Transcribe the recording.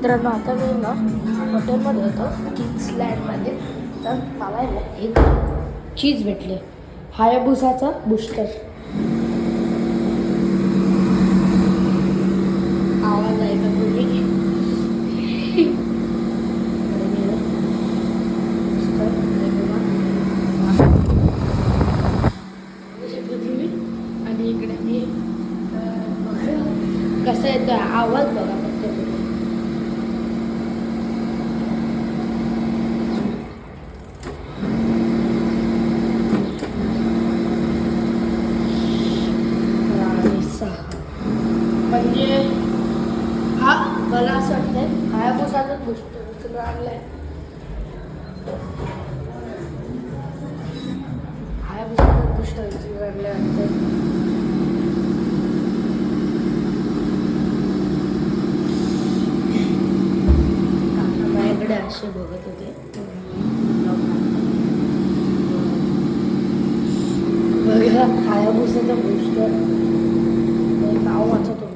मित्रांनो आता मी ना हॉटेलमध्ये होतो किड्सलँडमध्ये. तर मला आहे ना एक चीज भेटले, हायाबुसाचा बूस्टर. आवाज आहे का तुम्ही? आणि इकडे मी कसा येतो आवाज बघा फक्त तुम्ही. म्हणजे हा मला असं वाटतंय हायाबुसाचाच बूस्टर आणलाय. हायाबुसाचाच बूस्टर आणलाय वाटतंय. माझ्याकडे असे बघत होते बघा हायाबुसाचा बूस्टर नाव वाचत होतो.